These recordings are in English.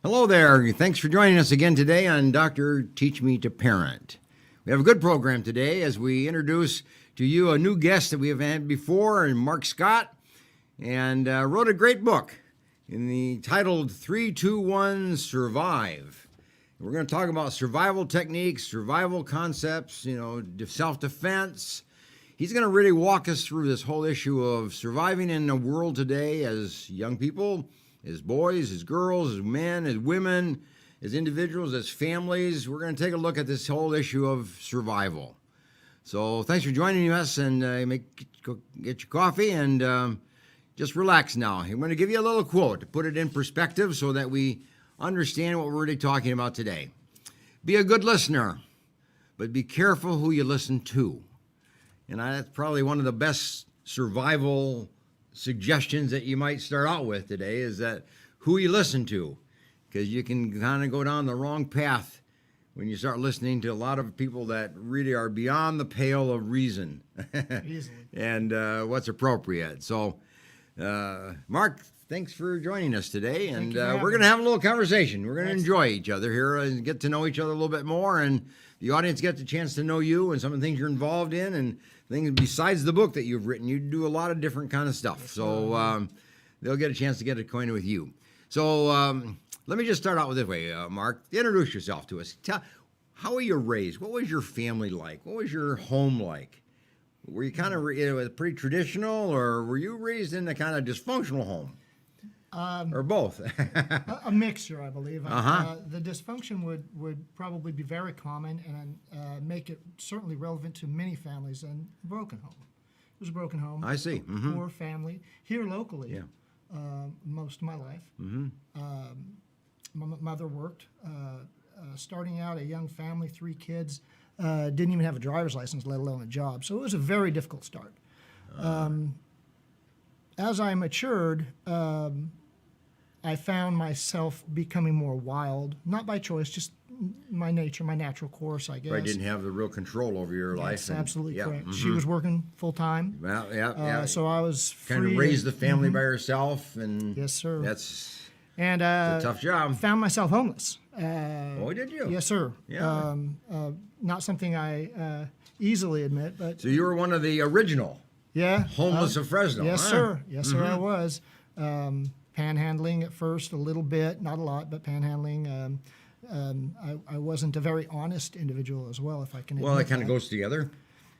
Hello there. Thanks for joining us again today on Dr. Teach Me to Parent. We have a good program today as we introduce to you a new guest that we have had before, and Mark Scott, and wrote a great book titled 3-2-1 Survive. We're going to talk about survival techniques, survival concepts, self-defense. He's going to really walk us through this whole issue of surviving in the world today as young people, as boys, as girls, as men, as women, as individuals, as families. We're going to take a look at this whole issue of survival. So thanks for joining us, and go get your coffee and just relax now. I'm going to give you a little quote to put it in perspective so that we understand what we're really talking about today. Be a good listener, but be careful who you listen to. And that's probably one of the best survival suggestions that you might start out with today, is that who you listen to, because you can kind of go down the wrong path when you start listening to a lot of people that really are beyond the pale of reason and what's appropriate. So, Mark, thanks for joining us today, and we're going to have a little conversation. We're going to enjoy each other here and get to know each other a little bit more, and the audience gets a chance to know you and some of the things you're involved in, and things besides the book that you've written. You do a lot of different kind of stuff, so they'll get a chance to get acquainted with you. So let me just start out with this way, Mark. Introduce yourself to us. How were you raised? What was your family like? What was your home like? Were you kind of pretty traditional, or were you raised in a kind of dysfunctional home? Or both? A mixture, I believe. Uh-huh. The dysfunction would probably be very common and make it certainly relevant to many families. And broken home. It was a broken home. I see. Mm-hmm. Poor family. Here locally, most of my life. Mm-hmm. My mother worked. Starting out, a young family, 3 kids, didn't even have a driver's license, let alone a job. So it was a very difficult start. As I matured, I found myself becoming more wild, not by choice, just my nature, my natural course, I guess. I didn't have the real control over your life. That's absolutely correct. Mm-hmm. She was working full time. Well, so I was free. Kind of raised the family by herself, and yes, sir. That's and a tough job. Found myself homeless. Oh, did you? Yes, sir. Yeah. Not something I easily admit, but So you were one of the original homeless of Fresno. Yes, huh? sir. Yes, sir, I was. Panhandling at first, a little bit, not a lot, but panhandling. I wasn't a very honest individual as well, if I can admit Well, it kind that. of goes together.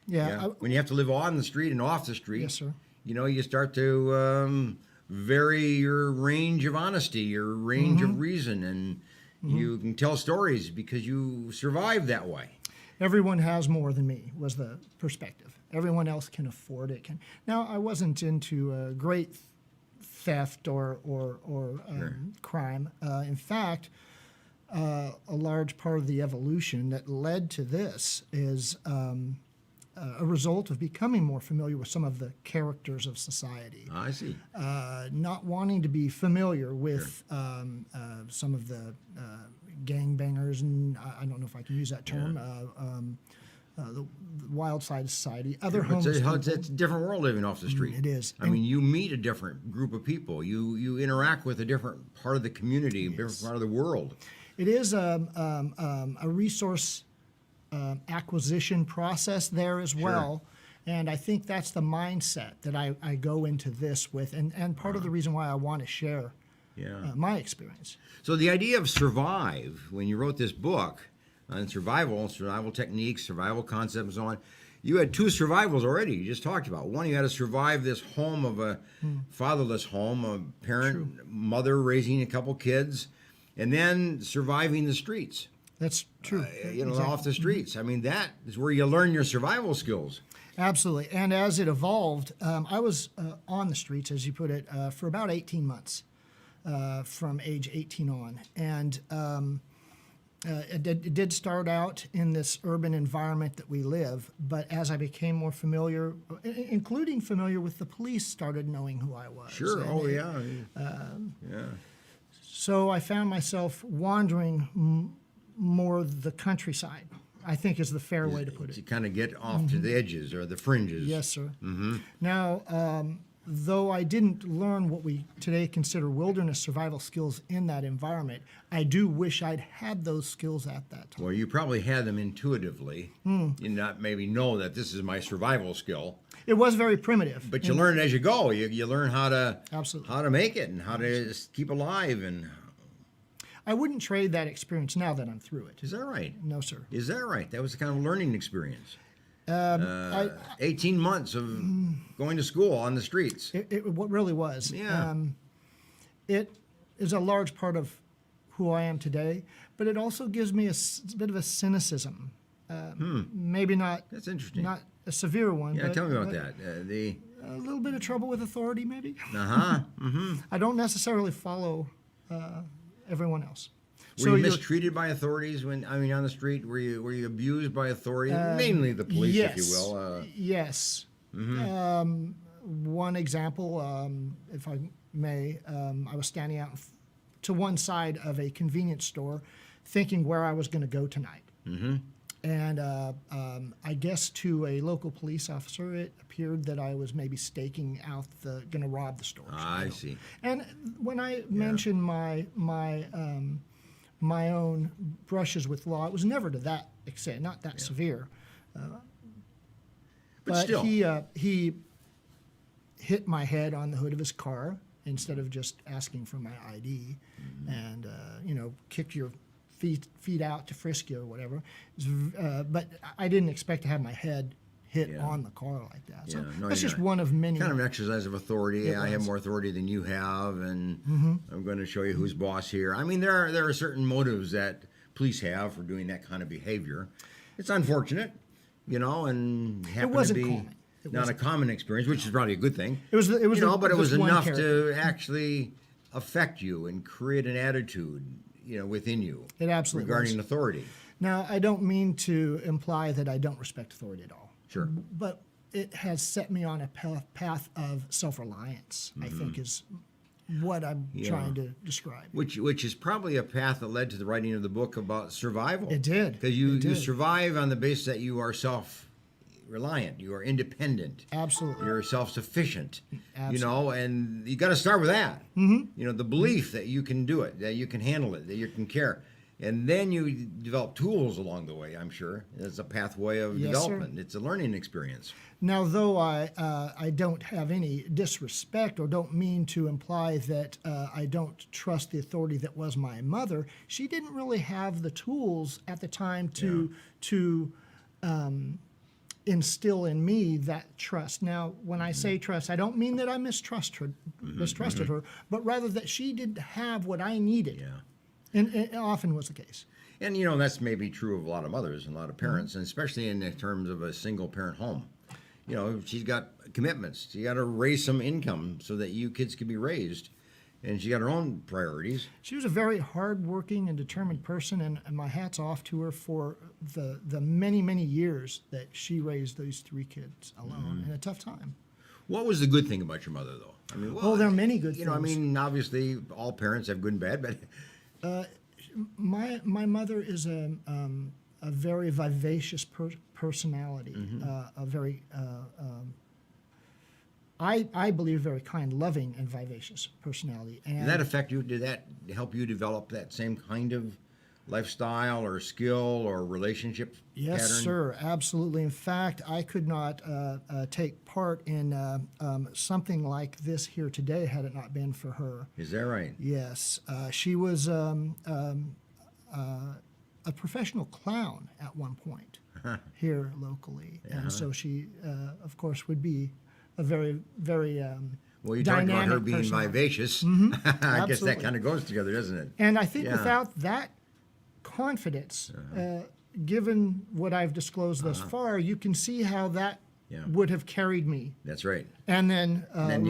Yeah. When you have to live on the street and off the street, Yes, sir. You start to vary your range of honesty, your range of reason, and you can tell stories because you survived that way. Everyone has more than me was the perspective. Everyone else can afford it. Now, I wasn't into great theft or crime. In fact, a large part of the evolution that led to this is a result of becoming more familiar with some of the characters of society. I see. Not wanting to be familiar with some of the gangbangers, and I don't know if I can use that term, the wild side of society, other homeless people. It's a different world living off the street. It is. I mean, you meet a different group of people. You interact with a different part of the community, a different part of the world. It is a resource acquisition process there as well. And I think that's the mindset that I go into this with, and part of the reason why I want to share my experience. So the idea of survive, when you wrote this book on survival techniques, survival concepts, and so on, you had 2 survivals already. You just talked about one. You had to survive this home of a fatherless home, a parent, mother raising a couple kids, and then surviving the streets. That's true. Exactly. Off the streets. I mean, that is where you learn your survival skills. Absolutely. And as it evolved, I was on the streets, as you put it, for about 18 months, from age 18 on. And it did start out in this urban environment that we live, but as I became more familiar, including familiar with the police, started knowing who I was. Sure. And Yeah. So I found myself wandering more the countryside, I think is the fair way to put it. To kind of get off to the edges or the fringes. Yes, sir. Mm-hmm. Now, though I didn't learn what we today consider wilderness survival skills in that environment, I do wish I'd had those skills at that time. Well, you probably had them intuitively. You not maybe know that this is my survival skill, It was very primitive. but you learn as you go. You learn how to Absolutely. make it and how to keep alive. And I wouldn't trade that experience now that I'm through it. is that right? No, sir. Is that right? That was the kind of learning experience. I, 18 months of going to school on the streets. it what really was. Yeah. It is a large part of who I am today, but it also gives me a bit of a cynicism. Maybe not. That's interesting. Not a severe one. Yeah, but, tell me about but that. A little bit of trouble with authority, maybe. Mm-hmm. I don't necessarily follow everyone else. Were you mistreated by authorities on the street? Were you abused by authorities? Mainly the police, yes, if you will. Yes. One example, if I may, I was standing out to one side of a convenience store thinking where I was going to go tonight. And I guess to a local police officer, it appeared that I was maybe staking out going to rob the store. I see. And when I mentioned my own brushes with law, it was never to that extent, not that severe. But still. he hit my head on the hood of his car instead of just asking for my ID, and kick your feet out to frisk you or whatever. But I didn't expect to have my head hit on the car like that. So that's just one of many. Kind of an exercise of authority. I have more authority than you have, and I'm going to show you who's boss here. I mean, there are certain motives that police have for doing that kind of behavior. It's unfortunate, and happened to be common. not a common experience, which is probably a good thing. It was but it was just one enough character. to actually affect you and create an attitude, within you. It absolutely regarding was. authority. Now, I don't mean to imply that I don't respect authority at all. Sure. But it has set me on a path of self-reliance, I think is what I'm trying to describe. Which is probably a path that led to the writing of the book about survival. It did. Because It you did. survive on the basis that you are self-reliant, you are independent. Absolutely. You're self-sufficient. Absolutely. And you got to start with that. The belief that you can do it, that you can handle it, that you can care. And then you develop tools along the way, I'm sure. It's a pathway of development. It's a learning experience. Now, though I don't have any disrespect or don't mean to imply that I don't trust the authority that was my mother, she didn't really have the tools at the time to instill in me that trust. Now, when I say trust, I don't mean that I mistrusted her, but rather that she didn't have what I needed. Yeah. And it often was the case. And, that's maybe true of a lot of mothers and a lot of parents, and especially in terms of a single-parent home. She's got commitments. She got to raise some income so that you kids can be raised. And she got her own priorities. She was a very hardworking and determined person, and my hat's off to her for the many, many years that she raised these 3 kids alone in a tough time. What was the good thing about your mother, though? I mean, there are many good things. Obviously, all parents have good and bad, but... My mother is a very vivacious personality, a very I believe very kind, loving, and vivacious personality. And did that affect you? Did that help you develop that same kind of lifestyle or skill or relationship yes, pattern? sir, absolutely. In fact, I could not take part in something like this here today had it not been for her. Is that right? Yes, she was a professional clown at one point here locally, and so she, of course, would be a very, very well, you talked about her being vivacious. I guess that kind of goes together, doesn't it? And I think without that confidence, given what I've disclosed thus far, you can see how that would have carried me. That's right. And then,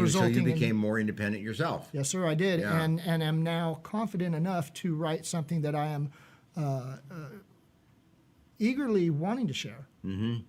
so you became more independent yourself. Yes, sir, I did, and am now confident enough to write something that I am eagerly wanting to share. Mm-hmm.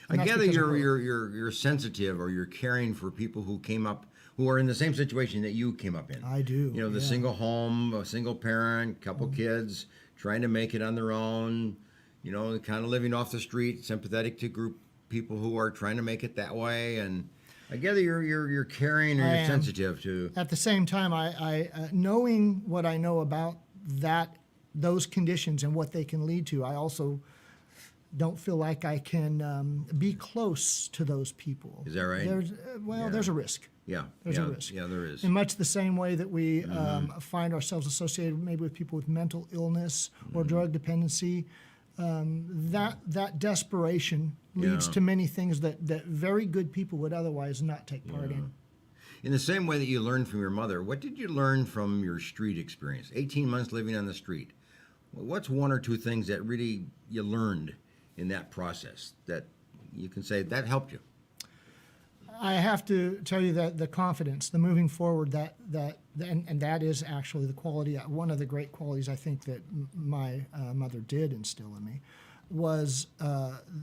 I gather you're sensitive, or you're caring for people who are in the same situation that you came up in. I do. The single home, a single parent, couple kids, trying to make it on their own, kind of living off the street, sympathetic to people who are trying to make it that way. And I gather you're caring and I you're am. sensitive to. At the same time, I knowing what I know about those conditions and what they can lead to, I also don't feel like I can be close to those people. Is that right? There's a risk. Yeah. There's yeah, a risk. Yeah, there is. In much the same way that we find ourselves associated maybe with people with mental illness or drug dependency, that desperation leads Yeah. to many things that very good people would otherwise not take part in. In the same way that you learned from your mother, what did you learn from your street experience? 18 months living on the street. What's one or two things that really you learned in that process that you can say that helped you? I have to tell you that the confidence, the moving forward, and that is actually the quality. One of the great qualities I think that my mother did instill in me was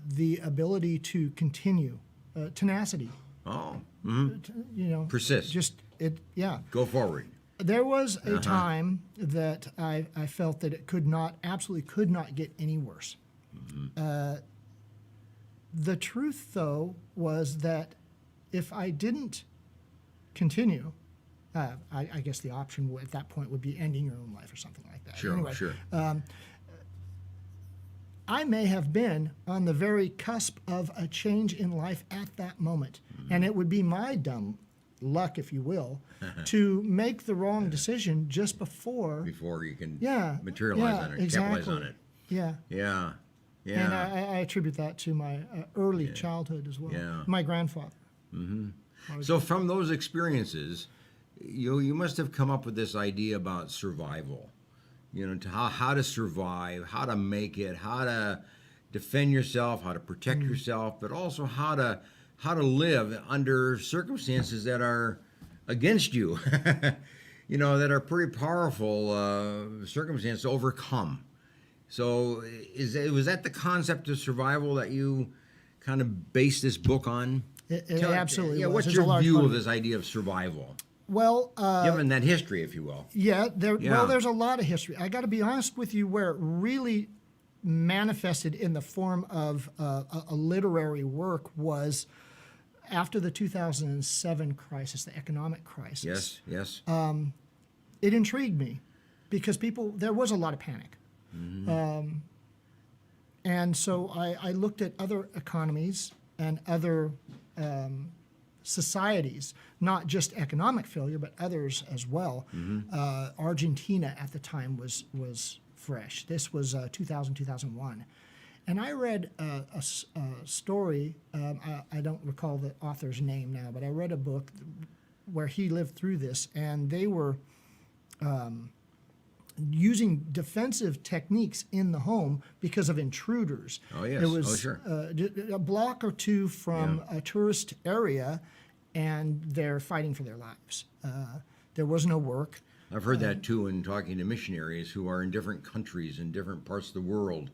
the ability to continue, tenacity. Oh, persist. Go forward. There was a time that I felt that it absolutely could not get any worse. The truth, though, was that if I didn't continue, I guess the option at that point would be ending your own life or something like that. Sure, anyway, sure. I may have been on the very cusp of a change in life at that moment. And it would be my dumb luck, if you will, to make the wrong decision just before you can materialize on it, capitalize on it. Yeah. Yeah. And I attribute that to my early childhood as well. Yeah. My grandfather. So from those experiences, you must have come up with this idea about survival. To how to survive, how to make it, how to defend yourself, how to protect yourself, but also how to live under circumstances that are against you, that are pretty powerful circumstances to overcome. So was that the concept of survival that you kind of based this book on? It absolutely was. What's There's your a large view part of of it. this idea of survival? Well, Given that history, if you will. there's a lot of history. I got to be honest with you, where it really manifested in the form of a literary work was after the 2007 crisis, the economic crisis. Yes. It intrigued me because there was a lot of panic. And so I looked at other economies and other societies, not just economic failure, but others as well. Argentina at the time was fresh. This was 2000, 2001. And I read a story, I don't recall the author's name now, but I read a book where he lived through this, and they were using defensive techniques in the home because of intruders. Oh, yes. It was sure. A block or two from a tourist area, and they're fighting for their lives. There was no work. I've heard that too in talking to missionaries who are in different countries in different parts of the world,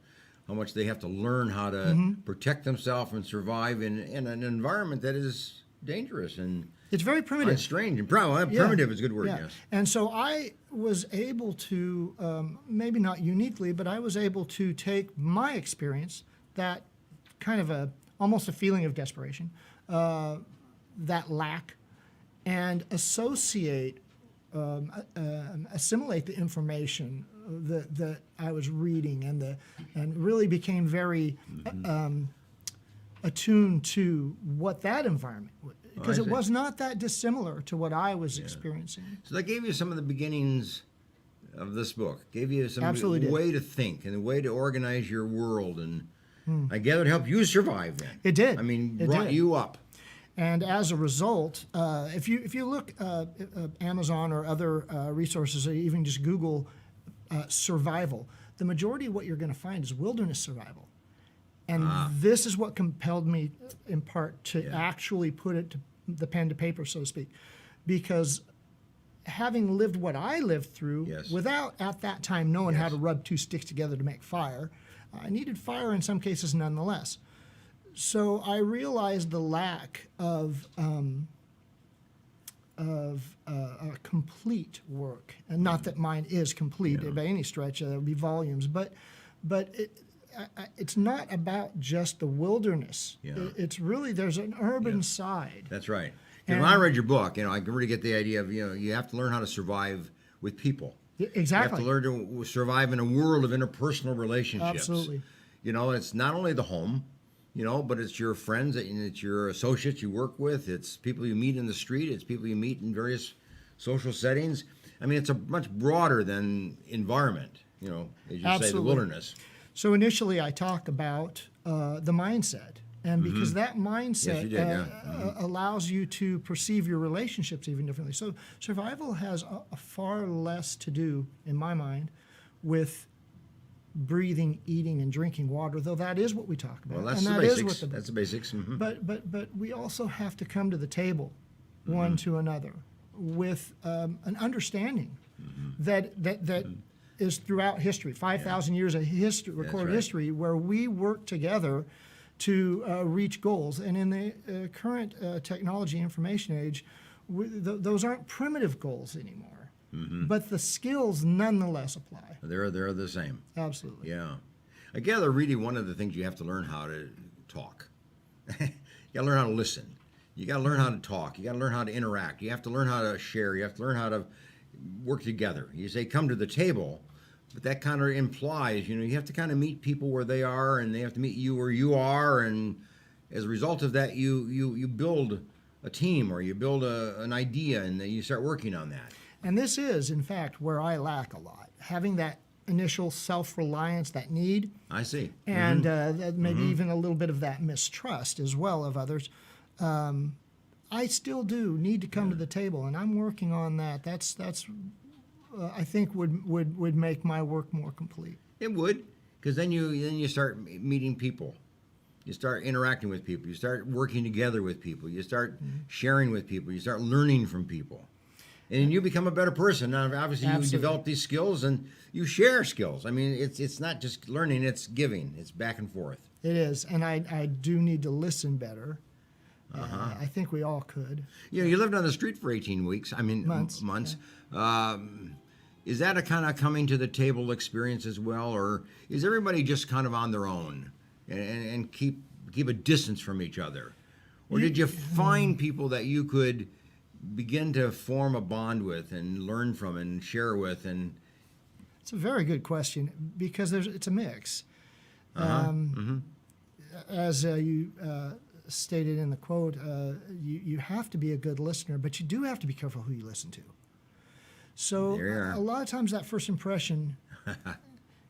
how much they have to learn how to protect themselves and survive in an environment that is dangerous and It's very primitive. strange. And primitive is a good word, yes. And so I was able to, maybe not uniquely, but I was able to take my experience, that kind of almost a feeling of desperation, that lack, and assimilate the information that I was reading, and really became very attuned to what that environment would. Because it was not that dissimilar to what I was experiencing. So that gave you some of the beginnings of this book. Gave you some Absolutely way to think and a way to organize your world, and I gather it helped you survive then. It did. I mean, It brought did. you up. And as a result, if you look Amazon or other resources, or even just Google survival, the majority of what you're going to find is wilderness survival. And this is what compelled me, in part, to actually put it to the pen to paper, so to speak, because having lived what I lived through, without at that time knowing how to rub two sticks together to make fire, I needed fire in some cases nonetheless. So I realized the lack of complete work, and not that mine is complete by any stretch. There would be volumes, but it's not about just the wilderness. Yeah. It's really, there's an urban side. That's right. And when I read your book, I can really get the idea of, you have to learn how to survive with people. Exactly. You have to learn to survive in a world of interpersonal relationships. Absolutely. It's not only the home, but it's your friends and it's your associates you work with. It's people you meet in the street. It's people you meet in various social settings. I mean, it's a much broader than environment, as you say, the wilderness. So initially I talk about the mindset. And because that mindset allows you to perceive your relationships even differently. So survival has a far less to do, in my mind, with breathing, eating, and drinking water, though that is what we talk about. Well, that's and the that basics. is what That's the basics. Mm-hmm. But we also have to come to the table, one to another, with an understanding that is throughout history, 5,000 years of history, recorded history, where we work together to reach goals. And in the current technology information age, those aren't primitive goals anymore, but the skills nonetheless apply. They're the same. Absolutely. Yeah. I gather really one of the things you have to learn how to talk. You got to learn how to listen. You got to learn how to talk. You got to learn how to interact. You have to learn how to share. You have to learn how to work together. You say come to the table, but that kind of implies, you have to kind of meet people where they are, and they have to meet you where you are, and as a result of that, you build a team, or you build an idea, and then you start working on that. And this is, in fact, where I lack a lot. Having that initial self-reliance, that need. I see. And maybe even a little bit of that mistrust as well of others. I still do need to come to the table, and I'm working on that. That's I think would make my work more complete. It would, because then you start meeting people, you start interacting with people, you start working together with people, you start sharing with people, you start learning from people, and you become a better person. Now, obviously, you develop these skills and you share skills. I mean, it's not just learning; it's giving. It's back and forth. It is, and I do need to listen better. I think we all could. You lived on the street for 18 weeks. I mean, months. Yeah. Is that a kind of coming to the table experience as well, or is everybody just kind of on their own and keep a distance from each other? Or did you find people that you could begin to form a bond with and learn from and share with? And it's a very good question, because it's a mix. As you stated in the quote, you have to be a good listener, but you do have to be careful who you listen to. So a lot of times that first impression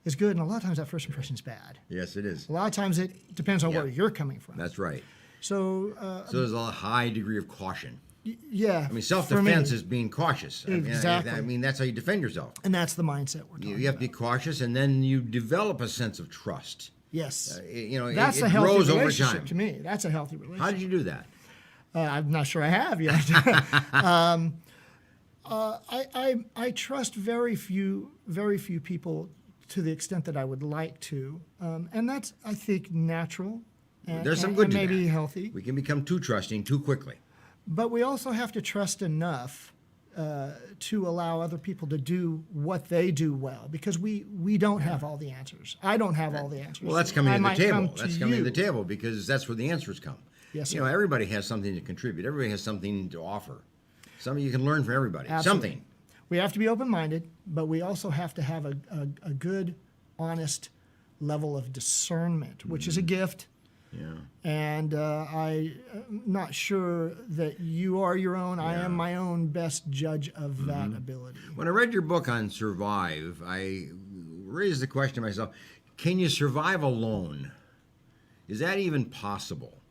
is good, and a lot of times that first impression is bad. Yes, it is. A lot of times it depends on where you're coming from. That's right. So there's a high degree of caution. Yeah. I mean, self-defense is being cautious. Exactly. I mean, that's how you defend yourself. And that's the mindset we're talking about. You have to be cautious, and then you develop a sense of trust. Yes. That's a healthy grows relationship over time. to me. That's a healthy relationship. How did you do that? I'm not sure I have yet. I trust very few people to the extent that I would like to, and that's, I think, natural. And, There's some good and to maybe that. Healthy. We can become too trusting too quickly. But we also have to trust enough to allow other people to do what they do well, because we don't have all the answers. I don't have all the answers. Well, that's coming to the table. That's coming to the table, because that's where the answers come. Yes, sir. Everybody has something to contribute. Everybody has something to offer. Something you can learn from everybody. Absolutely. Something. We have to be open-minded, but we also have to have a good, honest level of discernment, which is a gift. Yeah. And I'm not sure that you are your own. I am my own best judge of that ability. When I read your book on Survive, I raised the question to myself, can you survive alone? Is that even possible?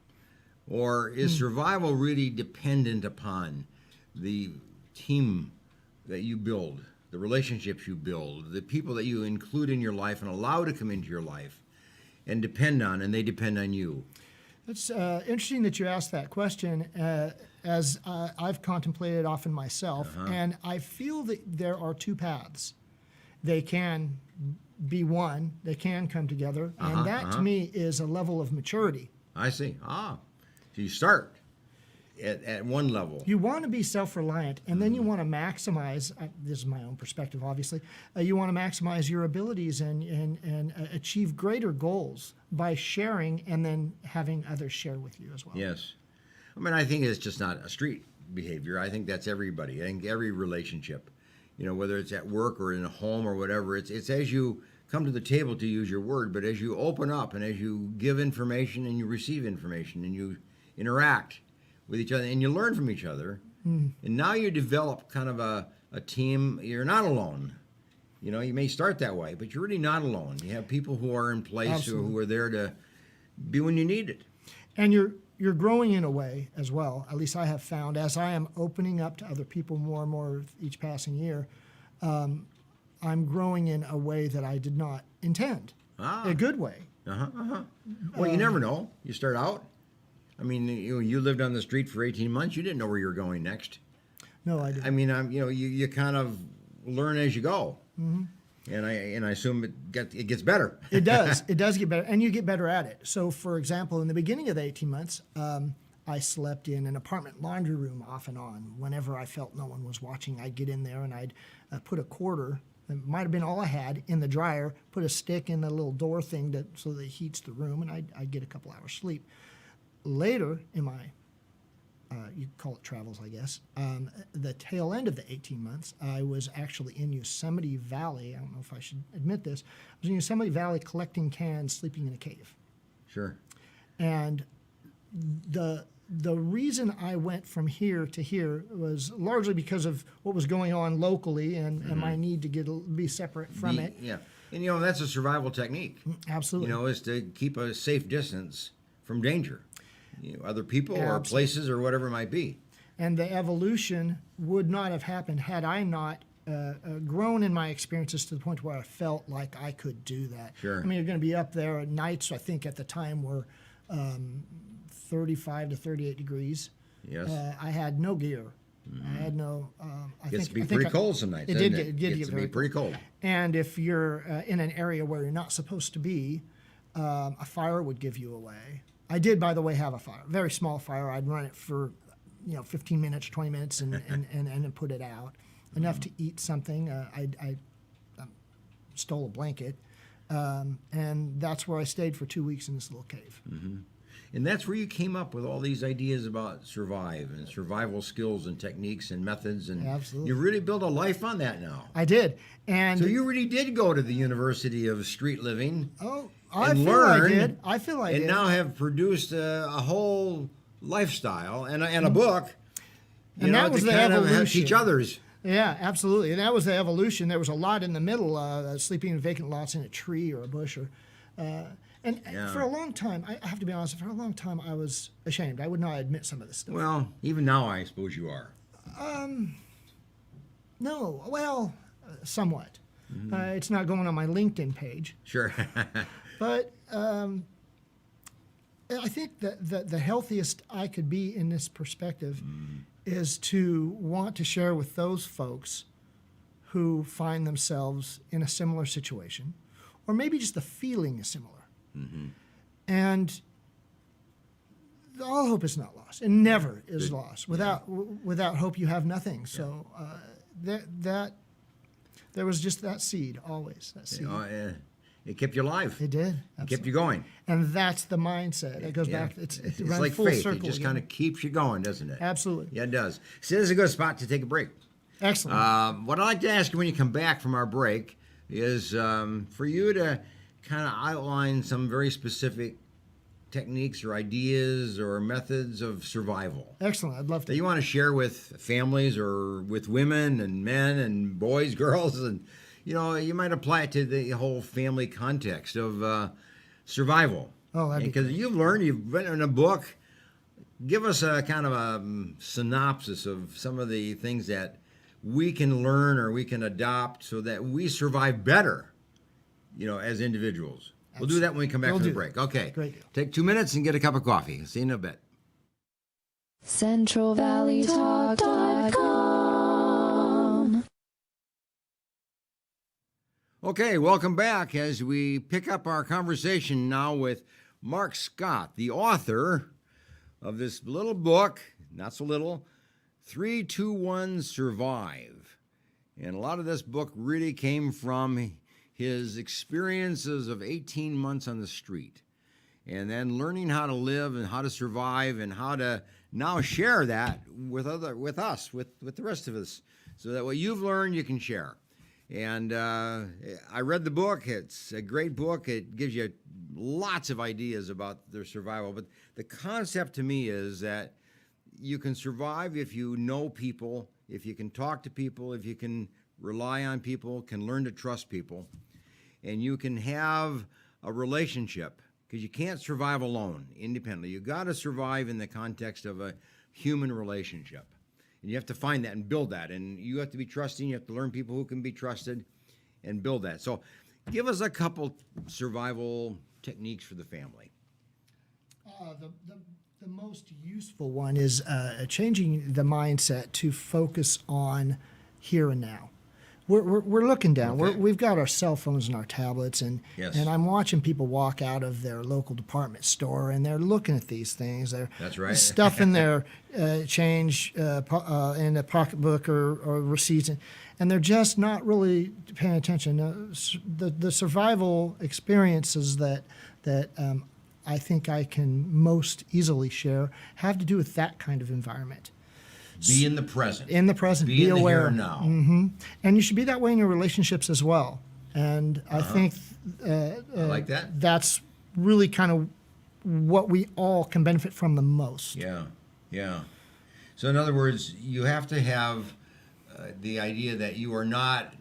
Or is survival really dependent upon the team that you build, the relationships you build, the people that you include in your life and allow to come into your life and depend on, and they depend on you? It's interesting that you asked that question, as I've contemplated often myself, and I feel that there are two paths. They can be one, they can come together, and that to me is a level of maturity. I see. So you start at one level. You want to be self-reliant, and then you want to maximize, this is my own perspective, obviously, you want to maximize your abilities and achieve greater goals by sharing and then having others share with you as well. Yes. I mean, I think it's just not a street behavior. I think that's everybody. I think every relationship, whether it's at work or in a home or whatever, it's as you come to the table, to use your word, but as you open up and as you give information and you receive information and you interact with each other and you learn from each other, and now you develop kind of a team. You're not alone. You may start that way, but you're really not alone. You have people who are in place who are there to be when you need it. And you're growing in a way as well, at least I have found, as I am opening up to other people more and more each passing year, I'm growing in a way that I did not intend, a good way. Well, you never know. You start out. I mean, you lived on the street for 18 months. You didn't know where you were going next. No, I didn't. I mean, you kind of learn as you go, and I assume it gets better. It does. It does get better, and you get better at it. So, for example, in the beginning of the 18 months, I slept in an apartment laundry room off and on. Whenever I felt no one was watching, I'd get in there and I'd put a quarter. It might have been all I had in the dryer. Put a stick in the little door thing so that it heats the room, and I'd get a couple hours sleep. Later in my, you call it travels, I guess, the tail end of the 18 months, I was actually in Yosemite Valley. I don't know if I should admit this. I was in Yosemite Valley collecting cans, sleeping in a cave. Sure. And the reason I went from here to here was largely because of what was going on locally and my need to be separate from it. Yeah. And, that's a survival technique. Absolutely. Is to keep a safe distance from danger. Other people or Absolutely. places or whatever it might be. And the evolution would not have happened had I not grown in my experiences to the point where I felt like I could do that. Sure. I mean, you're going to be up there at nights, I think at the time were 35 to 38 degrees. Yes. I had no gear. I had no. It gets to be pretty cold some nights. It did It get gets to very be pretty cold. And if you're in an area where you're not supposed to be, a fire would give you away. I did, by the way, have a fire, very small fire. I'd run it for, 15 minutes, 20 minutes, and then put it out. Enough to eat something. I stole a blanket, and that's where I stayed for 2 weeks in this little cave. And that's where you came up with all these ideas about survival skills and techniques and methods. And Absolutely. you really built a life on that now. I did, and So you really did go to the University of Street Living. I and feel learn, I did. I feel I and did. now have produced a whole lifestyle and a book. And that was to the kind of evolution. teach others. Yeah, absolutely. And that was the evolution. There was a lot in the middle, sleeping in vacant lots in a tree or a bush. And for a long time, I have to be honest, for a long time I was ashamed. I would not admit some of this stuff. Well, even now I suppose you are. No, well, somewhat. It's not going on my LinkedIn page. Sure. But I think that the healthiest I could be in this perspective is to want to share with those folks who find themselves in a similar situation, or maybe just the feeling is similar. And all hope is not lost, and never is lost. Without hope, you have nothing. So that there was just that seed, always that seed. It kept you alive. It did. It kept you going. And that's the mindset. It goes back. It's runs like full faith. circle. It just kind of keeps you going, doesn't it? Absolutely. Yeah, it does. So this is a good spot to take a break. Excellent. What I'd like to ask you when you come back from our break is for you to kind of outline some very specific techniques or ideas or methods of survival Excellent. I'd love to. that you want to share with families or with women and men and boys, girls, and you might apply it to the whole family context of survival. Oh, that'd be because great. you've written a book. Give us a kind of a synopsis of some of the things that we can learn or we can adopt so that we survive better, as individuals. We'll do that when we come back from the break. Okay. Great deal. Take 2 minutes and get a cup of coffee. See you in a bit. CentralValleyTalk.com. Okay, welcome back as we pick up our conversation now with Mark Scott, the author of this little book, not so little, 3-2-1 Survive. And a lot of this book really came from his experiences of 18 months on the street, and then learning how to live and how to survive and how to now share that with the rest of us, so that what you've learned you can share. And I read the book. It's a great book. It gives you lots of ideas about their survival. But the concept to me is that you can survive if you know people, if you can talk to people, if you can rely on people, can learn to trust people, and you can have a relationship, because you can't survive alone, independently. You got to survive in the context of a human relationship. And you have to find that and build that. And you have to be trusting. You have to learn people who can be trusted and build that. So give us a couple survival techniques for the family. The most useful one is changing the mindset to focus on here and now. We're looking down. Okay. We've got our cell phones and our tablets, and Yes. and I'm watching people walk out of their local department store, and they're looking at these things. They're That's right. stuffing their change in a pocketbook or receipts, and they're just not really paying attention. The survival experiences that I think I can most easily share have to do with that kind of environment. Be in the present. In the present, Be in the aware. here and now. And you should be that way in your relationships as well. And I think I like that. that's really kind of what we all can benefit from the most. Yeah, yeah. So in other words, you have to have the idea that you are not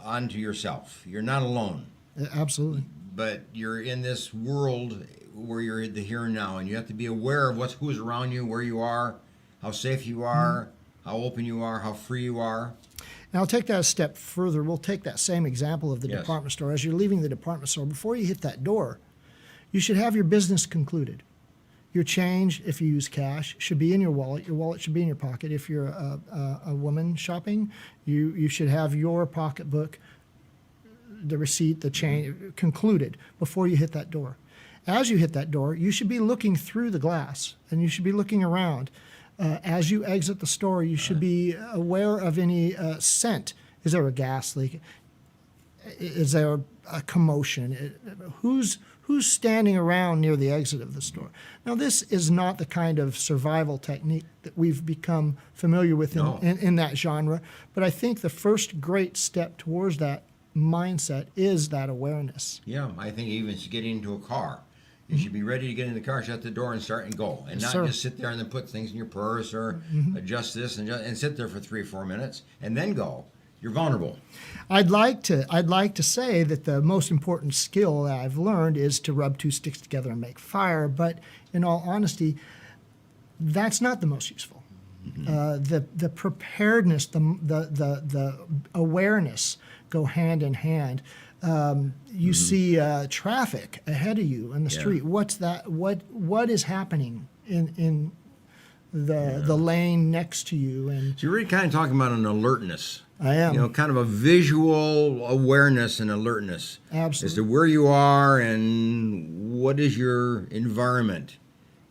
onto yourself. You're not alone, Absolutely. but you're in this world where you're in the here and now, and you have to be aware of who's around you, where you are, how safe you are, how open you are, how free you are. Now, I'll take that a step further. We'll take that same example of the Yes. department store. As you're leaving the department store, before you hit that door, you should have your business concluded. Your change, if you use cash, should be in your wallet. Your wallet should be in your pocket. If you're a woman shopping, you should have your pocketbook, the receipt, the change concluded before you hit that door. As you hit that door, you should be looking through the glass, and you should be looking around. As you exit the store, you should be aware of any scent. Is there a gas leak? Is there a commotion? Who's standing around near the exit of the store? Now, this is not the kind of survival technique that we've become familiar with No. in that genre, but I think the first great step towards that mindset is that awareness. Yeah, I think even getting into a car. You should be ready to get in the car, shut the door, and start and go, and not Sir. just sit there and then put things in your purse or adjust this and sit there for 3 or 4 minutes and then go. You're vulnerable. I'd like to say that the most important skill that I've learned is to rub two sticks together and make fire, but in all honesty, that's not the most useful. The preparedness, the awareness go hand in hand. You see traffic ahead of you in the street. What's that? What is happening in the lane next to you? And So you're really kind of talking about an alertness. I am. You know, kind of a visual awareness and alertness as to Absolutely. where you are and what is your environment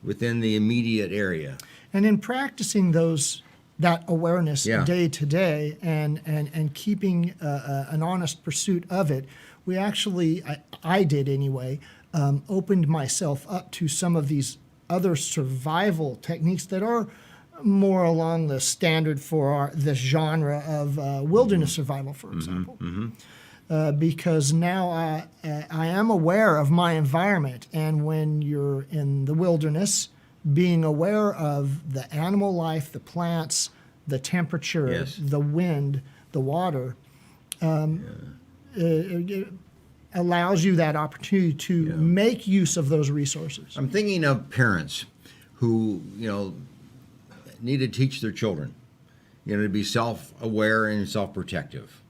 within the immediate area. And in practicing that awareness Yeah. day to day and keeping an honest pursuit of it, we actually, I did anyway, opened myself up to some of these other survival techniques that are more along the standard for this genre of wilderness survival, for example. Because now I am aware of my environment, and when you're in the wilderness, being aware of the animal life, the plants, the temperature, Yes. the wind, the water, it allows you that opportunity to make use of those resources. I'm thinking of parents who, need to teach their children, to be self-aware and self-protective.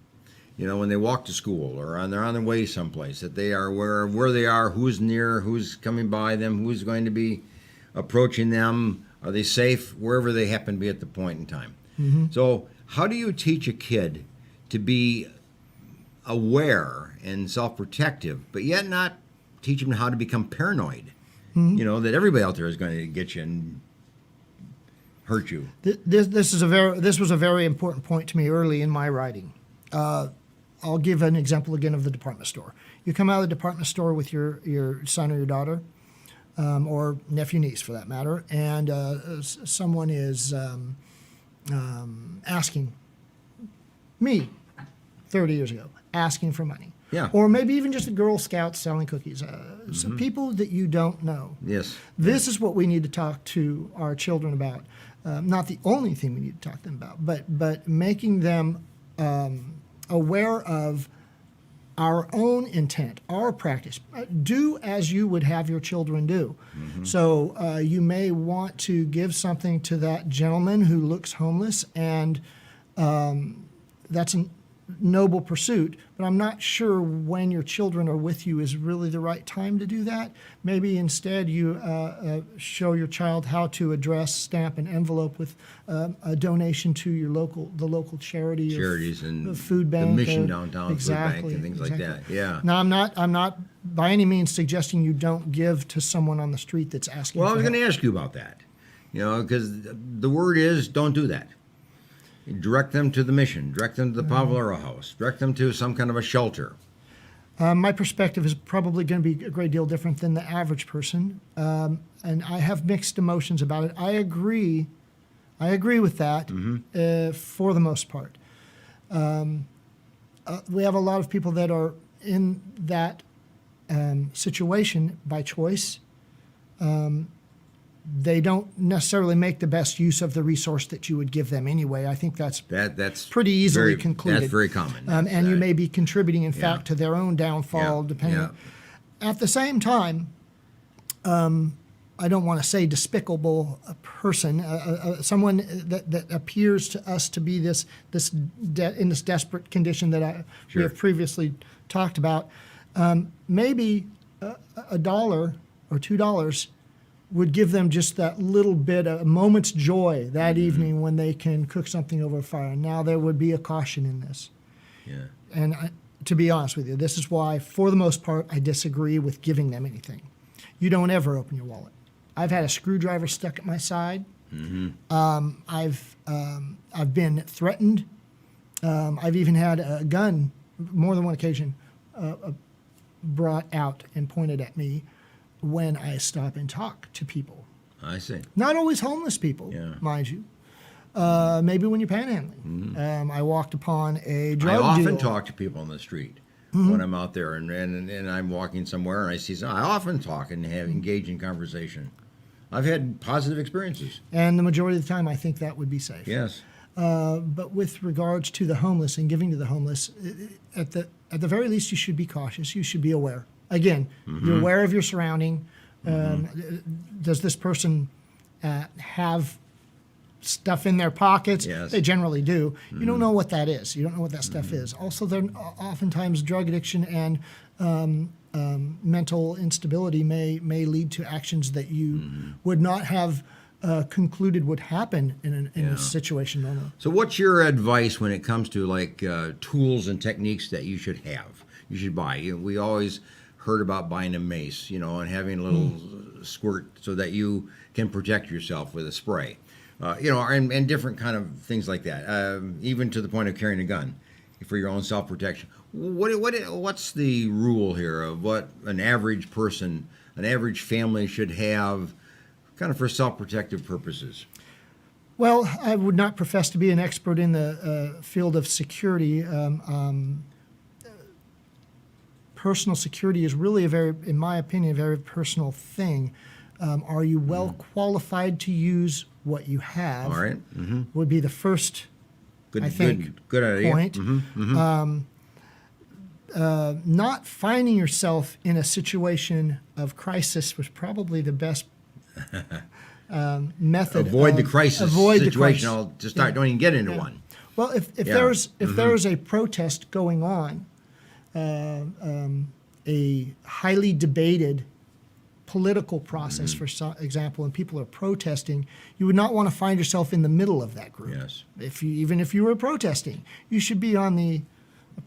When they walk to school or they're on their way someplace, that they are aware of where they are, who's near, who's coming by them, who's going to be approaching them, are they safe wherever they happen to be at the point in time. So how do you teach a kid to be aware and self-protective, but yet not teach them how to become paranoid? That everybody out there is going to get you and hurt you? This was a very important point to me early in my writing. I'll give an example again of the department store. You come out of the department store with your son or your daughter, or nephew, niece for that matter, and someone is asking me 30 years ago, asking for money. Yeah. Or maybe even just a Girl Scout selling cookies. Some people that you don't know. Yes. This is what we need to talk to our children about. Not the only thing we need to talk to them about, but making them aware of our own intent, our practice. Do as you would have your children do. So you may want to give something to that gentleman who looks homeless, and that's a noble pursuit, but I'm not sure when your children are with you is really the right time to do that. Maybe instead you show your child how to address, stamp an envelope with a donation to the local charity, Charities or and food bank, the mission downtown, exactly, food bank, and things like that. Yeah. Now I'm not by any means suggesting you don't give to someone on the street that's asking. Well, I for was going help. to ask you about that. Because the word is, don't do that. Direct them to the mission. Direct them to the Pavlera house. Direct them to some kind of a shelter. My perspective is probably going to be a great deal different than the average person, and I have mixed emotions about it. I agree with that for the most part. We have a lot of people that are in that situation by choice. They don't necessarily make the best use of the resource that you would give them anyway. I think that's pretty easily concluded. That's very common. And you may be contributing, in fact, to their own downfall, depending. Yeah. At the same time, I don't want to say despicable person, someone that appears to us to be in this desperate condition that we have previously talked about. Maybe $1 or $2 would give them just that little bit, a moment's joy that evening when they can cook something over a fire. Now there would be a caution in this. Yeah. And to be honest with you, this is why, for the most part, I disagree with giving them anything. You don't ever open your wallet. I've had a screwdriver stuck at my side. I've been threatened. I've even had a gun, more than one occasion, brought out and pointed at me when I stop and talk to people. I see. Not always homeless people, mind you. Maybe when you're panhandling. I walked upon a drug dealer. I often talk to people on the street when I'm out there and I'm walking somewhere and I see I often talk and engage in conversation. I've had positive experiences. And the majority of the time, I think that would be safe. Yes. But with regards to the homeless and giving to the homeless, at the very least, you should be cautious. You should be aware. Again, you're aware of your surrounding. Does this person have stuff in their pockets? Yes. They generally do. You don't know what that is. You don't know what that stuff is. Also, oftentimes drug addiction and mental instability may lead to actions that you would not have concluded would happen in a situation normally. So what's your advice when it comes to like tools and techniques that you should have, you should buy? We always heard about buying a mace, and having a little squirt so that you can protect yourself with a spray, and different kind of things like that, even to the point of carrying a gun for your own self-protection. What's the rule here of what an average person, an average family should have kind of for self-protective purposes? Well, I would not profess to be an expert in the field of security. Personal security is really in my opinion, a very personal thing. Are you well qualified to use what you have? All right. Would be the first, Good idea. point. Not finding yourself in a situation of crisis was probably the best method. Avoid the crisis avoid situation. the crisis. I'll just start. Don't even get into one. Well, if there's a protest going on, a highly debated political process, for example, and people are protesting, you would not want to find yourself in the middle of that group. Yes. Even if you were protesting, you should be on the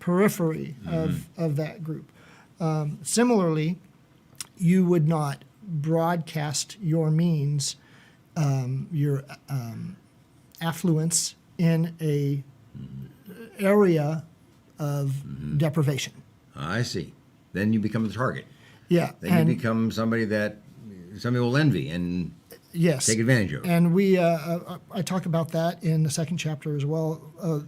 periphery of that group. Similarly, you would not broadcast your means your affluence in a area of deprivation. I see. Then you become the target. Yeah, Then you become somebody that somebody will envy and yes, take advantage of. And I talk about that in the second chapter as well.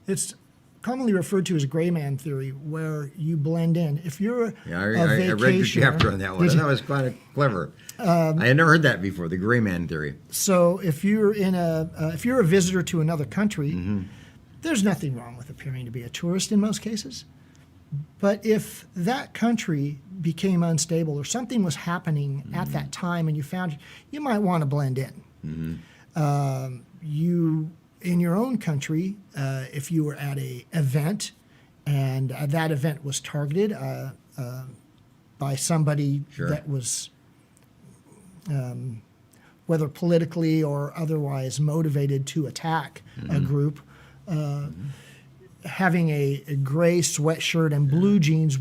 It's commonly referred to as gray man theory, where you blend in. If you're I read your chapter on that one. That was quite clever. I had never heard that before, the gray man theory. So if you're if you're a visitor to another country, there's nothing wrong with appearing to be a tourist in most cases. But if that country became unstable or something was happening at that time and you found, you might want to blend in. You, in your own country, if you were at a event and that event was targeted by somebody that was, whether politically or otherwise motivated to attack a group, having a gray sweatshirt and blue jeans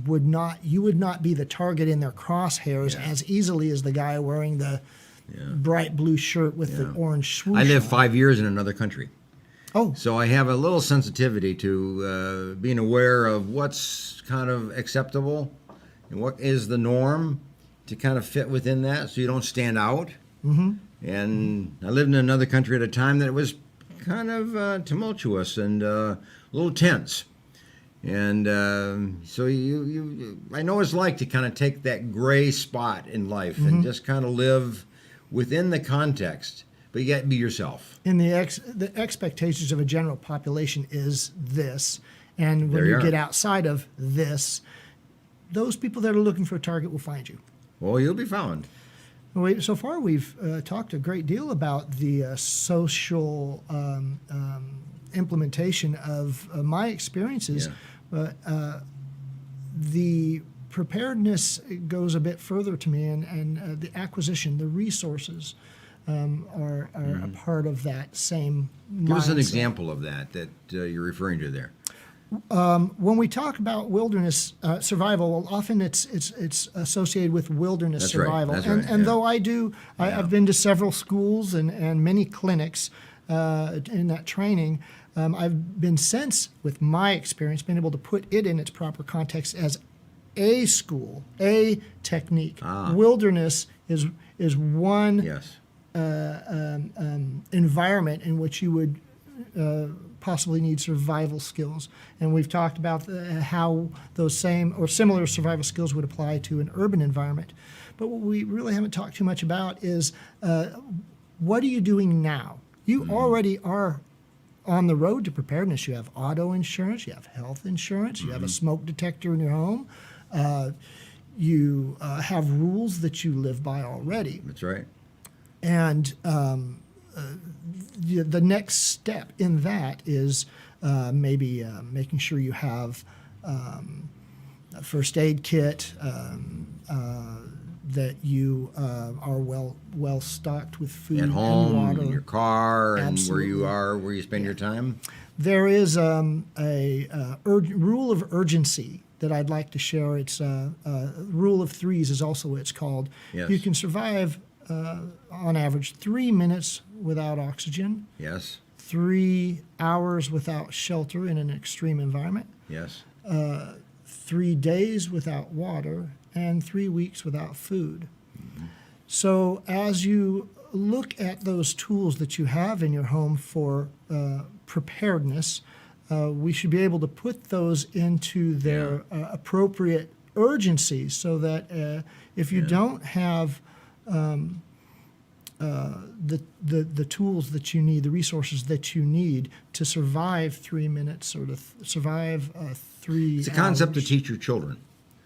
you would not be the target in their crosshairs as easily as the guy wearing the bright blue shirt with the orange swoosh. I lived on. 5 years in another country. Oh, So I have a little sensitivity to being aware of what's kind of acceptable and what is the norm to kind of fit within that so you don't stand out. And I lived in another country at a time that was kind of tumultuous and a little tense. And so I know what it's like to kind of take that gray spot in life and just kind of live within the context, but you got to be yourself. and the expectations of a general population is this, and when There you you are. get outside of this, those people that are looking for a target will find you. Well, you'll be found. So far, we've talked a great deal about the social implementation of my experiences, but the preparedness goes a bit further to me, and the acquisition, the resources are a part of that same Give us an mindset. example of that you're referring to there. When we talk about wilderness survival, well, often it's associated with wilderness That's right, survival. that's and right, and yeah. though I've been to several schools and many clinics in that training, I've been since, with my experience, been able to put it in its proper context as a school, a technique. Wilderness is one Yes. environment in which you would possibly need survival skills. And we've talked about how those same or similar survival skills would apply to an urban environment. But what we really haven't talked too much about is what are you doing now? You already are on the road to preparedness. You have auto insurance, you have health insurance, you have a smoke detector in your home. You have rules that you live by already. That's right. And the next step in that is maybe making sure you have a first aid kit, that you are well stocked with food At and home, water. in your car, and where you Absolutely. are, where you spend your time. There is a rule of urgency that I'd like to share. It's rule of threes is also what it's called. Yes. You can survive on average 3 minutes without oxygen, Yes. 3 hours without shelter in an extreme environment, Yes. 3 days without water, and 3 weeks without food. So as you look at those tools that you have in your home for preparedness, we should be able to put those into their appropriate urgency so that if you don't have the tools that you need, the resources that you need to survive 3 minutes or to survive 3 It's a concept to hours. teach your children.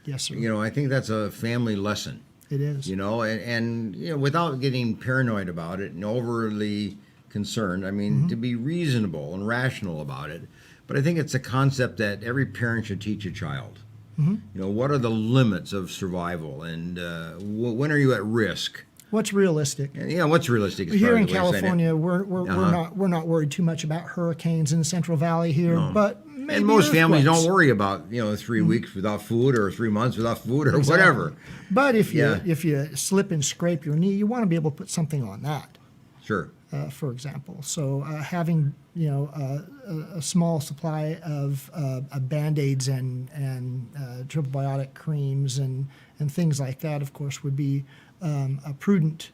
Yes, sir. You know, I think that's a family lesson. It is. You know, and you know, without getting paranoid about it and overly concerned. I mean, to be reasonable and rational about it. But I think it's a concept that every parent should teach a child. You know, what are the limits of survival, and when are you at risk? What's realistic? And, you know, what's realistic? As Here far in as the way of saying it. California, we're not worried too much about hurricanes in the Central Valley here, but maybe And most families earthquakes. don't worry about 3 weeks without food or 3 months without food or whatever. But if Yeah. you slip and scrape your knee, you want to be able to put something on that. Sure. For example. So having a small supply of Band-Aids and triple biotic creams and things like that, of course, would be a prudent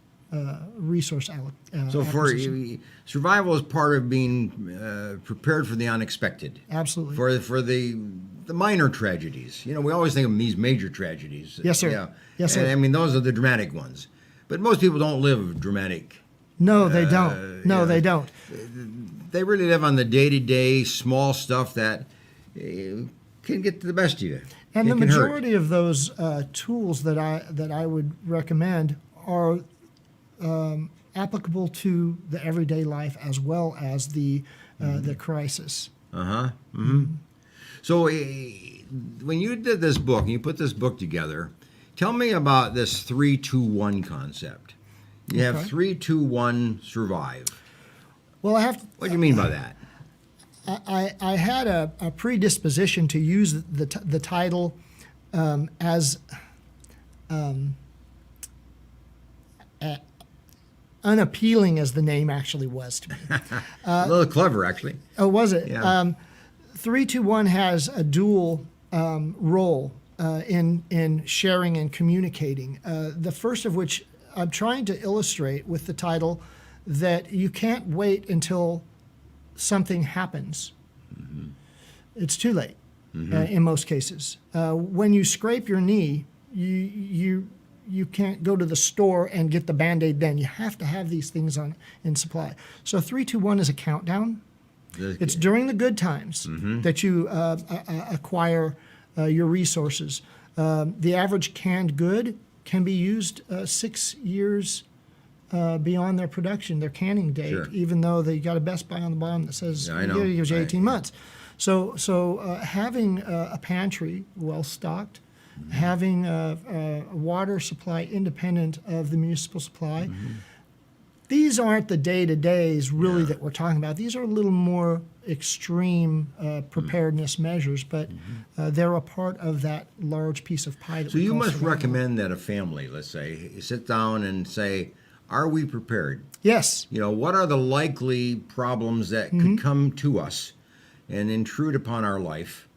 resource So for acquisition. survival is part of being prepared for the unexpected. Absolutely. For the minor tragedies. We always think of these major tragedies. Yes, sir. Yeah. Yes, sir. And, I mean, those are the dramatic ones. But most people don't live dramatic. No, they don't. No, yeah. they don't. They really live on the day-to-day small stuff that can get to the best of you. And It the can hurt. majority of those tools that I would recommend are applicable to the everyday life as well as the crisis. Uh-huh. Mm-hmm. So when you did this book and you put this book together, tell me about this 3-2-1 concept. You have Okay. 3-2-1 survive. Well, I have to, What do you mean by that? I had a predisposition to use the title as unappealing as the name actually was to me. A little clever, actually. Oh, was it? Yeah. 3-2-1 has a dual role in sharing and communicating. The first of which I'm trying to illustrate with the title that you can't wait until something happens. Mm-hmm. It's too late in most cases. When you scrape your knee, you can't go to the store and get the Band-Aid then. You have to have these things in supply. So 3-2-1 is a countdown. It's during the good times that you acquire your resources. The average canned good can be used 6 years beyond their production, their canning date, Sure. even though they got a Best Buy on the bottom that says Yeah, I know. it gives you Right. 18 months. So having a pantry well stocked, having a water supply independent of the municipal supply. These aren't the day-to-days really that we're talking about. These are a little more extreme preparedness measures, but they're a part of that large piece of pie that So we you call must survival. recommend that a family, let's say, sit down and say, are we prepared? Yes. What are the likely problems that could come to us and intrude upon our life?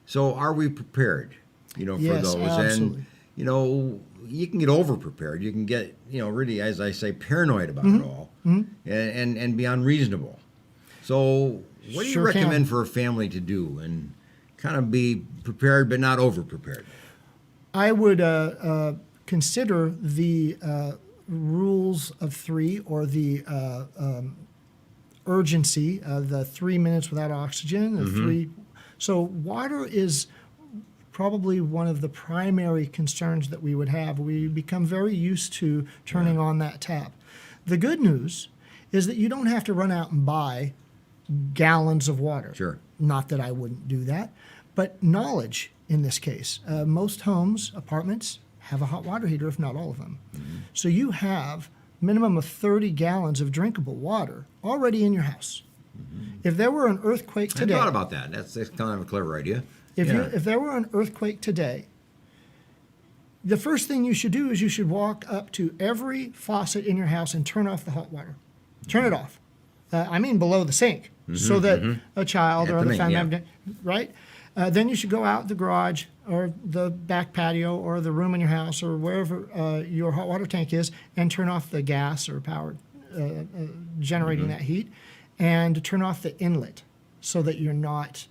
So are we prepared, for Yes, those? absolutely. And, you can get over-prepared. You can get, really, as I say, paranoid about it all and be unreasonable. So what do you Sure can. recommend for a family to do and kind of be prepared but not over-prepared? I would consider the rules of three or the urgency, the 3 minutes without oxygen, the three. So water is probably one of the primary concerns that we would have. We become very used to turning on that tap. The good news is that you don't have to run out and buy gallons of water. Sure. Not that I wouldn't do that, but knowledge in this case. Most homes, apartments, have a hot water heater, if not all of them. So you have minimum of 30 gallons of drinkable water already in your house. If there were an earthquake today, I thought about that. That's kind of a clever idea. if there were an earthquake today, the first thing you should do is you should walk up to every faucet in your house and turn off the hot water. Turn it off. I mean below the sink, so that a child At or the other main, family yeah. member, right? Then you should go out the garage or the back patio or the room in your house or wherever your hot water tank is and turn off the gas or power generating that heat and turn off the inlet so that you're not.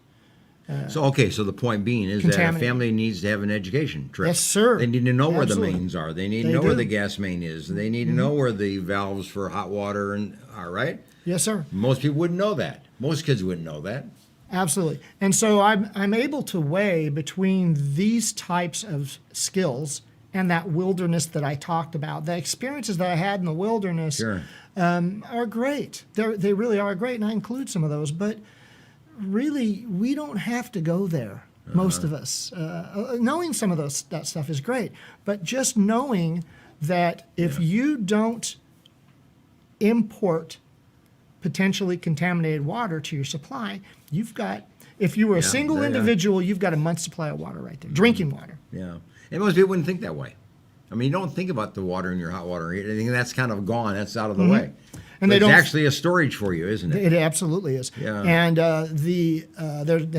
So the point being is that a Contaminated. family needs to have an education trip. Yes, sir. They need to know where the Absolutely. mains are. They need to They know where do. the gas main is. They need to know where the valves for hot water are, right? Yes, sir. Most people wouldn't know that. Most kids wouldn't know that. Absolutely. And so I'm able to weigh between these types of skills and that wilderness that I talked about. The experiences that I had in the wilderness Sure. are great. They really are great, and I include some of those. But really, we don't have to go there, most of us. Knowing some of that stuff is great. But just knowing that if you don't import potentially contaminated water to your supply, you've got, if you were a single yeah. individual, you've got a month's supply of water right there, drinking water. Yeah. And most people wouldn't think that way. I mean, you don't think about the water in your hot water. I think that's kind of gone. That's out of the way. And But they it's don't actually a storage for you, isn't it? It absolutely is. Yeah. And they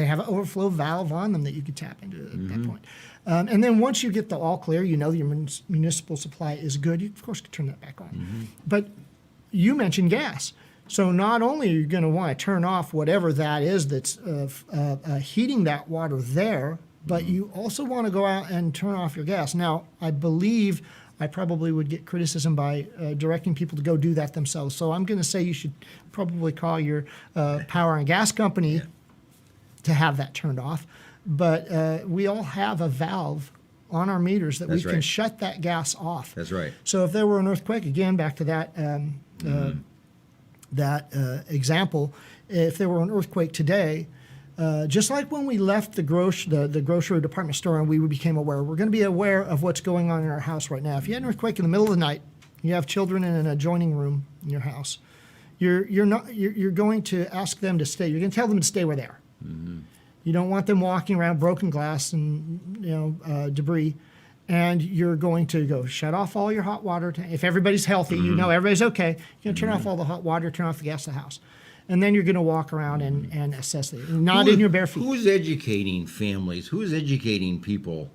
have an overflow valve on them that you can tap into at that point. And then once you get the all clear, you know your municipal supply is good. You, of course, can turn that back on. But you mentioned gas. So not only are you going to want to turn off whatever that is that's heating that water there, but you also want to go out and turn off your gas. Now, I believe I probably would get criticism by directing people to go do that themselves. So I'm going to say you should probably call your power and gas company to have that turned off. But we all have a valve on our meters that That's we can right. shut that gas off. That's right. So if there were an earthquake, again, back to that example, if there were an earthquake today, just like when we left the grocery department store and we became aware, we're going to be aware of what's going on in our house right now. If you had an earthquake in the middle of the night, you have children in an adjoining room in your house, you're going to ask them to stay. You're going to tell them to stay where they are. You don't want them walking around broken glass and debris. And you're going to go shut off all your hot water. If everybody's healthy, you know everybody's okay. You're going to turn off all the hot water, turn off the gas in the house. And then you're going to walk around and assess it, not in your bare feet. Who's educating families? Who's educating people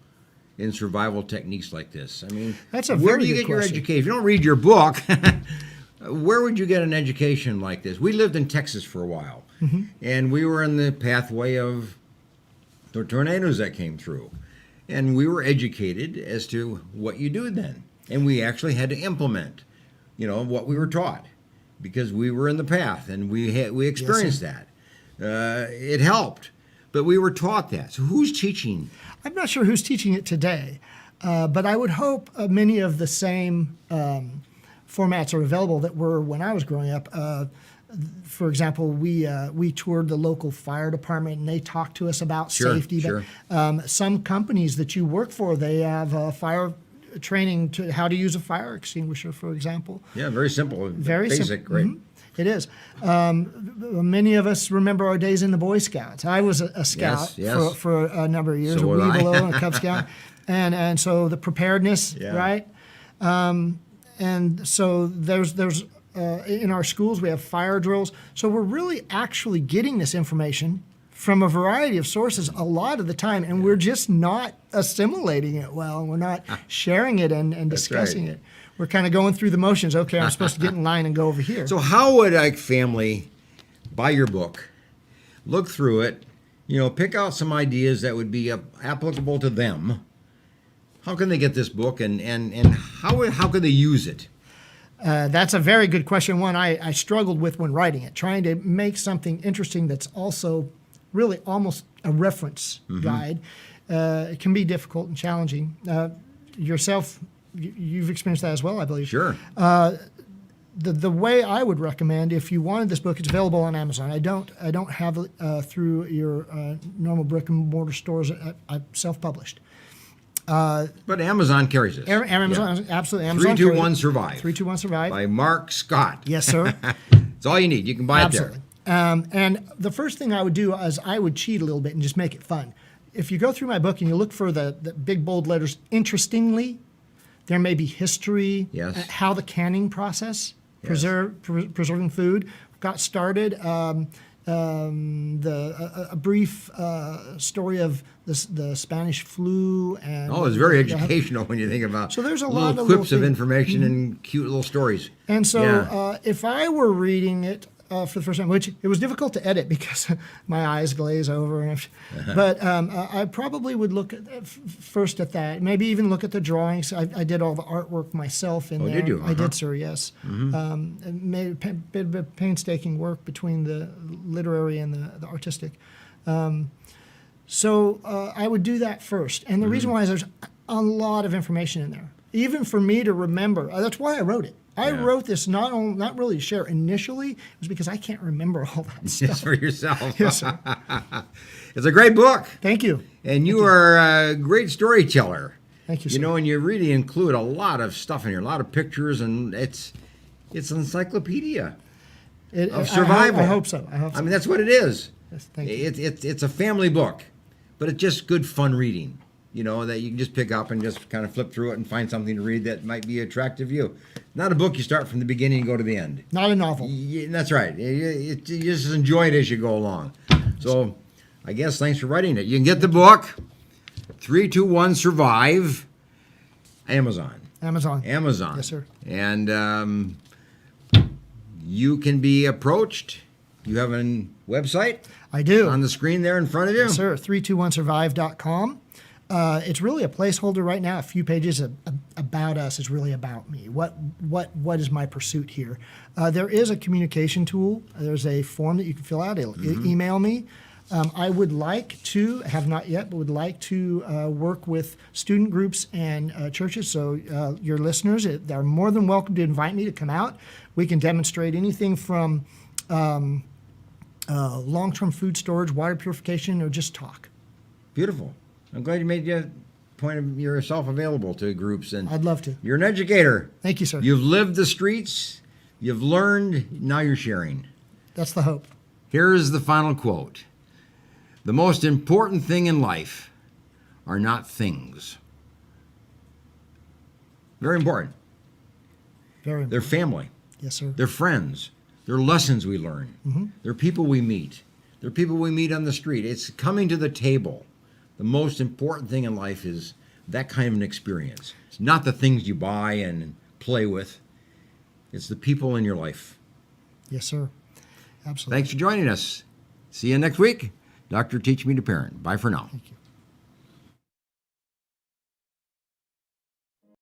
in survival techniques like this? I mean, That's a where very do you good get your question. education? If you don't read your book, where would you get an education like this? We lived in Texas for a while, and we were in the pathway of the tornadoes that came through. And we were educated as to what you do then. And we actually had to implement, what we were taught because we were in the path and we experienced that. It helped, but we were taught that. So who's teaching? I'm not sure who's teaching it today, but I would hope many of the same formats are available that were when I was growing up. For example, we toured the local fire department and they talked to us about safety. Sure. But some companies that you work for, they have fire training to how to use a fire extinguisher, for example. Yeah, very simple, Very basic, simple. right? It is. Many of us remember our days in the Boy Scouts. I was a scout Yes. for a number of years, So a was I. Weeblo and a Cub Scout, and so the preparedness, Yeah. right? And so there's in our schools we have fire drills. So we're really actually getting this information from a variety of sources a lot of the time, and we're just not assimilating it well. We're not sharing it and discussing right. it. We're kind of going through the motions. Okay, I'm supposed to get in line and go over here. So how would a family buy your book, look through it, pick out some ideas that would be applicable to them? How can they get this book and how could they use it? That's a very good question. One I struggled with when writing it, trying to make something interesting that's also really almost a reference guide. It can be difficult and challenging. Yourself, you've experienced that as well, I believe. Sure. The way I would recommend, if you wanted this book, it's available on Amazon. I don't have it through your normal brick and mortar stores. I self-published. But Amazon carries it. Amazon, absolutely. Amazon 321 carries it. Survive. 321 Survive. By Mark Scott. Yes, sir. It's all you need. You can buy Absolutely. it there. And the first thing I would do is I would cheat a little bit and just make it fun. If you go through my book and you look for the big bold letters, interestingly, there may be history, Yes. how the canning process, preserving food got started, a brief story of the Spanish flu. And Oh, it's very educational when you think about So there's a little lot of quips little of things. information and cute little stories. And so Yeah. if I were reading it for the first time, which it was difficult to edit because my eyes glaze over, but I probably would look first at that, maybe even look at the drawings. I did all the artwork myself in there. did you? I did, sir, yes. And made a bit of painstaking work between the literary and the artistic. So I would do that first. And the reason why is there's a lot of information in there, even for me to remember. That's why I wrote it. I wrote this not really to share initially. It was because I can't remember all that stuff. Just for yourself. Yes, sir. It's a great book. Thank you. And you are a great storyteller. Thank you, sir. And you really include a lot of stuff in here, a lot of pictures, and it's an encyclopedia of survival. I hope so. I mean, that's what it is. Yes, thank you. It's a family book, but it's just good fun reading. that you can just pick up and just kind of flip through it and find something to read that might be attractive to you. Not a book you start from the beginning and go to the end. Not a novel. That's right. You just enjoy it as you go along. So I guess thanks for writing it. You can get the book, 321 Survive, Amazon. Amazon. Amazon. Yes, sir. And you can be approached. You have a website? I do. On the screen there in front of you? Yes, sir. 321survive.com. It's really a placeholder right now. A few pages about us is really about me. What is my pursuit here? There is a communication tool. There's a form that you can fill out. Email me. I would like to, have not yet, but would like to work with student groups and churches. So your listeners are more than welcome to invite me to come out. We can demonstrate anything from long-term food storage, water purification, or just talk. Beautiful. I'm glad you made yourself available to groups. And I'd love to. You're an educator. Thank you, sir. You've lived the streets. You've learned. Now you're sharing. That's the hope. Here's the final quote. The most important thing in life are not things. Very important. Very important. They're family. Yes, sir. They're friends. They're lessons we learn. Mm-hmm. They're people we meet. They're people we meet on the street. It's coming to the table. The most important thing in life is that kind of an experience. It's not the things you buy and play with. It's the people in your life. Yes, sir. Absolutely. Thanks for joining us. See you next week. Dr. Teach Me to Parent. Bye for now. Thank you.